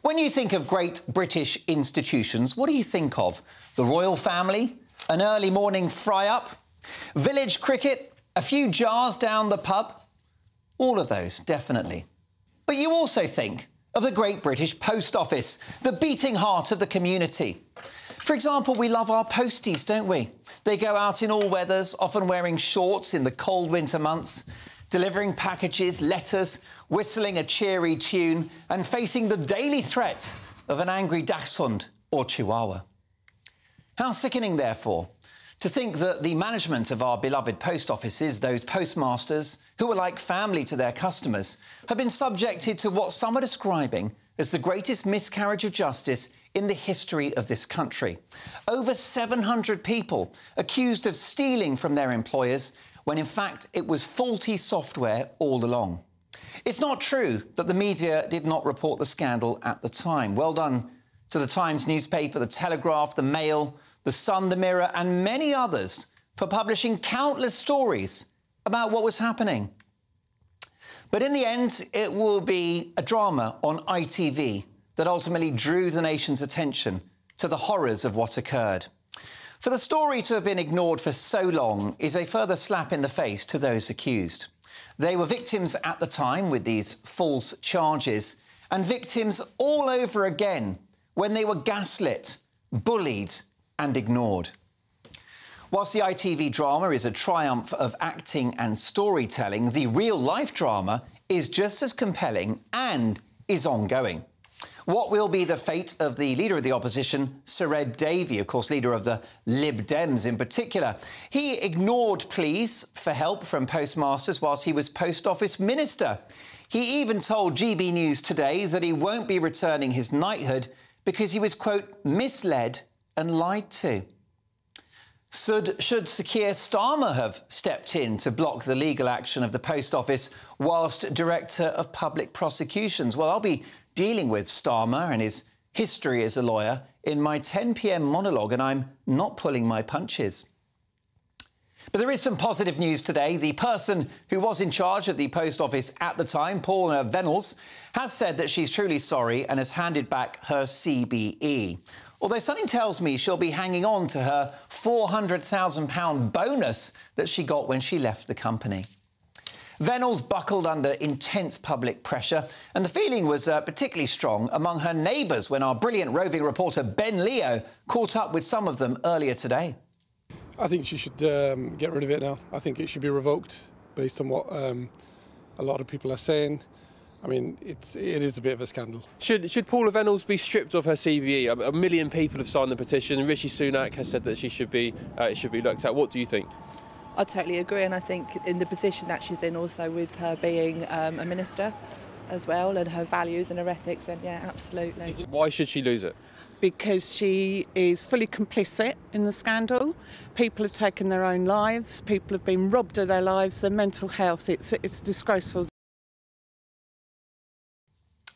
When you think of great British institutions, what do you think of? The royal family? An early morning fry-up? Village cricket? A few jars down the pub? All of those, definitely. But you also think of the Great British Post Office, the beating heart of the community. For example, we love our posties, don't we? They go out in all weathers, often wearing shorts in the cold winter months, delivering packages, letters, whistling a cheery tune and facing the daily threat of an angry dachshund or chihuahua. How sickening, therefore, to think that the management of our beloved post offices, those postmasters who are like family to their customers, have been subjected to what some are describing as the greatest miscarriage of justice in the history of this country. Over 700 people accused of stealing from their employers when in fact it was faulty software all along. It's not true that the media did not report the scandal at the time. Well done to the Times newspaper, the Telegraph, the Mail, the Sun, the Mirror and many others for publishing countless stories about what was happening. But in the end, it will be a drama on ITV that ultimately drew the nation's attention to the horrors of what occurred. For the story to have been ignored for so long is a further slap in the face to those accused. They were victims at the time with these false charges, and victims all over again when they were gaslit, bullied and ignored. Whilst the ITV drama is a triumph of acting and storytelling, the real-life drama is just as compelling and is ongoing. What will be the fate of the Leader of the Opposition, Sir Ed Davey, of course, leader of the Lib Dems in particular? He ignored pleas for help from postmasters whilst he was Post Office Minister. He even told GB News Today that he won't be returning his knighthood because he was, quote, misled and lied to. Should Sir Keir Starmer have stepped in to block the legal action of the Post Office whilst Director of Public Prosecutions? Well, I'll be dealing with Starmer and his history as a lawyer in my 10 p.m. monologue, and I'm not pulling my punches. But there is some positive news today. The person who was in charge of the Post Office at the time, Paula Venables, has said that she's truly sorry and has handed back her CBE. Although something tells me she'll be hanging on to her £400,000 bonus that she got when she left the company. Venables buckled under intense public pressure, and the feeling was particularly strong among her neighbours when our brilliant roving reporter Ben Leo caught up with some of them earlier today. I think she should get rid of it now. I think it should be revoked based on what a lot of people are saying. I mean, it is a bit of a scandal. Should Paula Venables be stripped of her CBE? A million people have signed the petition. Rishi Sunak has said that it should be looked at. What do you think? I totally agree, and I think in the position that she's in, also with her being a minister as well, and her values and her ethics, then yeah, absolutely. Why should she lose it? Because she is fully complicit in the scandal. People have taken their own lives. People have been robbed of their lives, their mental health. It's disgraceful.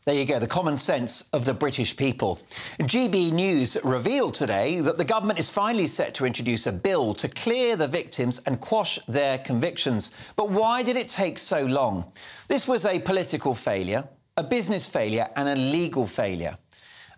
There you go, the common sense of the British people. GB News revealed today that the government is finally set to introduce a bill to clear the victims and quash their convictions. But why did it take so long? This was a political failure, a business failure and a legal failure.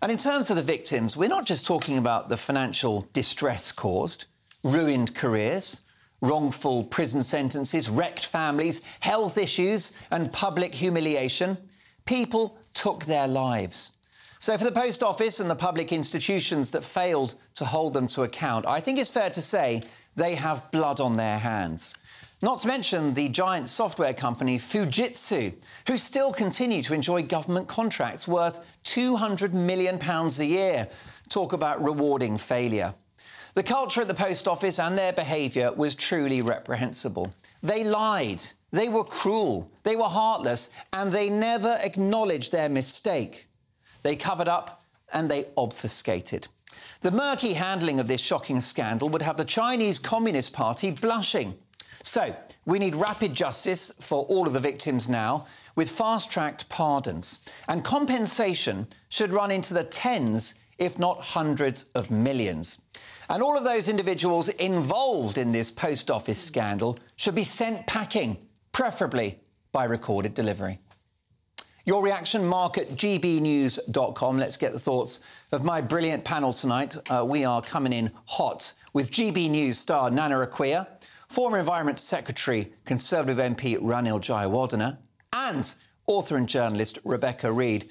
And in terms of the victims, we're not just talking about the financial distress caused, ruined careers, wrongful prison sentences, wrecked families, health issues and public humiliation. People took their lives. So for the Post Office and the public institutions that failed to hold them to account, I think it's fair to say they have blood on their hands. Not to mention the giant software company Fujitsu, who still continue to enjoy government contracts worth £200 million a year. Talk about rewarding failure. The culture at the Post Office and their behaviour was truly reprehensible. They lied, they were cruel, they were heartless, and they never acknowledged their mistake. They covered up and they obfuscated. The murky handling of this shocking scandal would have the Chinese Communist Party blushing. So, we need rapid justice for all of the victims now, with fast-tracked pardons. And compensation should run into the tens, if not hundreds of millions. And all of those individuals involved in this Post Office scandal should be sent packing, preferably by recorded delivery. Your reaction, mark at gbnews.com. Let's get the thoughts of my brilliant panel tonight. We are coming in hot with GB News star Nana Akua, former Environment Secretary, Conservative MP Ranil Jayawardena, and author and journalist Rebecca Reid.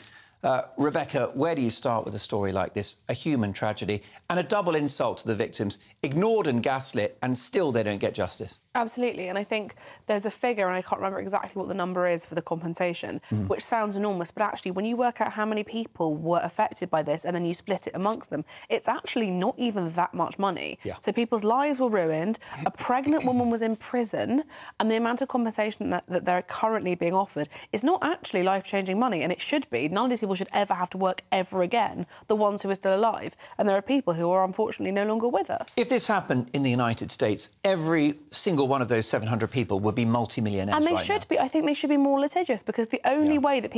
Rebecca, where do you start with a story like this? A human tragedy and a double insult to the victims, ignored and gaslit, and still they don't get justice. Absolutely, and I think there's a figure, and I can't remember exactly what the number is for the compensation, which sounds enormous, but actually when you work out how many people were affected by this and then you split it amongst them, it's actually not even that much money. Yeah. So people's lives were ruined, a pregnant woman was in prison, and the amount of compensation that they're currently being offered is not actually life-changing money, and it should be. None of these people should ever have to work ever again, the ones who are still alive. And there are people who are unfortunately no longer with us. If this happened in the United States, every single one of those 700 people would be multi-millionaires and they right should now. be. I think they should be more litigious, because the only way that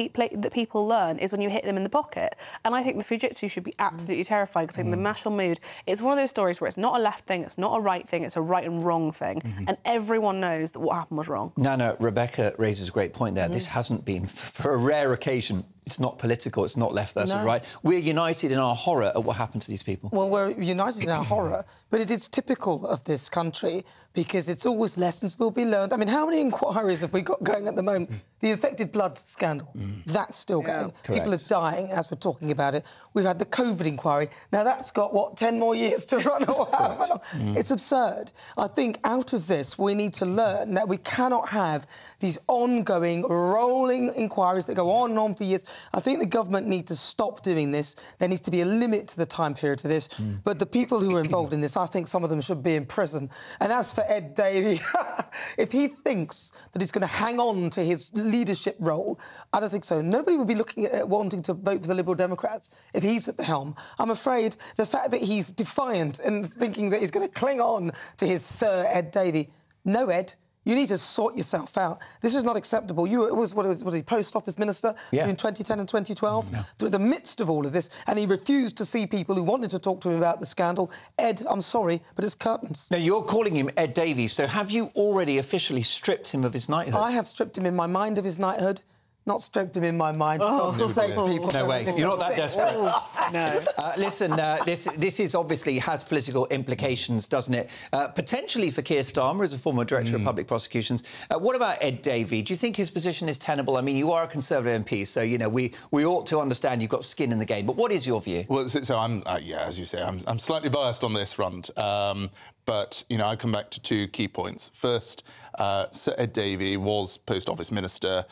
people learn is when you hit them in the pocket. And I think the Fujitsu should be absolutely terrified, because I think the national mood, it's one of those stories where it's not a left thing, it's not a right thing, it's a right and wrong thing. And everyone knows that what happened was wrong. Nana, Rebecca raises a great point there. This hasn't been, for a rare occasion, it's not political, it's not left versus right. We're united in our horror at what happened to these people. Well, we're united in our horror, but it is typical of this country, because it's always lessons will be learned. I mean, how many inquiries have we got going at the moment? The infected blood scandal, that's still going. People are dying as we're talking about it. We've had the COVID inquiry. Now, that's got, what, 10 more years to run or whatever. It's absurd. I think out of this, we need to learn that we cannot have these ongoing, rolling inquiries that go on and on for years. I think the government need to stop doing this. There needs to be a limit to the time period for this. But the people who are involved in this, I think some of them should be in prison. And as for Ed Davey, if he thinks that he's going to hang on to his leadership role, I don't think so. Nobody would be looking at wanting to vote for the Liberal Democrats if he's at the helm. I'm afraid the fact that he's defiant and thinking that he's going to cling on to his Sir Ed Davey. No, Ed. You need to sort yourself out. This is not acceptable. You was he Post Office Minister between 2010 and 2012? To the midst of all of this, and he refused to see people who wanted to talk to him about the scandal. Ed, I'm sorry, but it's curtains. Now, you're calling him Ed Davey, so have you already officially stripped him of his knighthood? I have stripped him in my mind of his knighthood. Not stripped him in my mind. For God's sake, people. No way. You're not that desperate. No. Listen, this is obviously has political implications, doesn't it? Potentially for Keir Starmer as a former Director of Public Prosecutions. What about Ed Davey? Do you think his position is tenable? I mean, you are a Conservative MP, so, you know, we ought to understand you've got skin in the game. But what is your view? Well, so I'm, as you say, I'm slightly biased on this front. But, you know, I come back to two key points. First, Sir Ed Davey was Post Office Minister.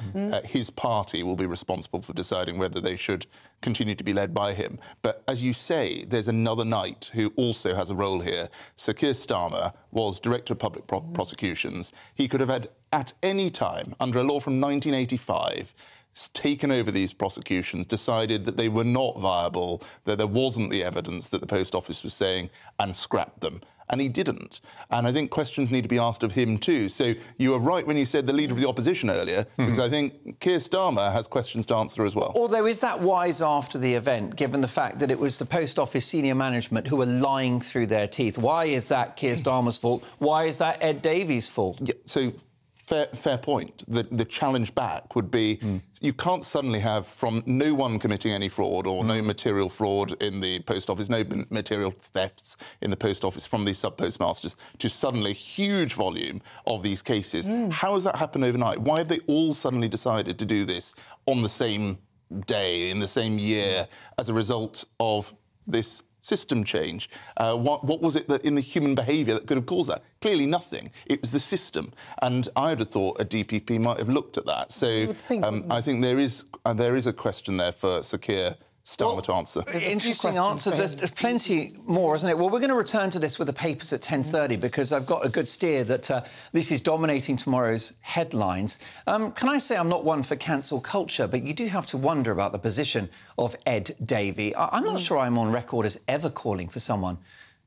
His party will be responsible for deciding whether they should continue to be led by him. But as you say, there's another knight who also has a role here. Sir Keir Starmer was Director of Public Prosecutions. He could have had, at any time, under a law from 1985, taken over these prosecutions, decided that they were not viable, that there wasn't the evidence that the Post Office was saying, and scrapped them. And he didn't. And I think questions need to be asked of him too. So you were right when you said the Leader of the Opposition earlier, because I think Keir Starmer has questions to answer as well. Although, is that wise after the event, given the fact that it was the Post Office senior management who were lying through their teeth? Why is that Keir Starmer's fault? Why is that Ed Davey's fault? Yeah, so fair point. The challenge back would be you can't suddenly have, from no one committing any fraud or no material fraud in the Post Office, no material thefts in the Post Office from these sub-postmasters, to suddenly huge volume of these cases. How has that happened overnight? Why have they all suddenly decided to do this on the same day, in the same year, as a result of this system change? What was it that in the human behaviour that could have caused that? Clearly nothing. It was the system. And I would have thought a DPP might have looked at that. So I think there is a question there for Sir Keir Starmer to answer. Interesting answers. There's plenty more, isn't it? Well, we're going to return to this with the papers at 10:30 because I've got a good steer that this is dominating tomorrow's headlines. Can I say I'm not one for cancel culture, but you do have to wonder about the position of Ed Davey. I'm not sure I'm on record as ever calling for someone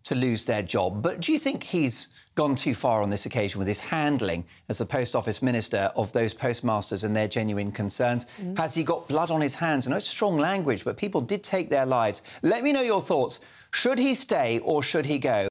to lose their job, but do you think he's gone too far on this occasion with his handling as the Post Office Minister of those postmasters and their genuine concerns? Has he got blood on his hands? I know it's strong language, but people did take their lives. Let me know your thoughts. Should he stay or should he go?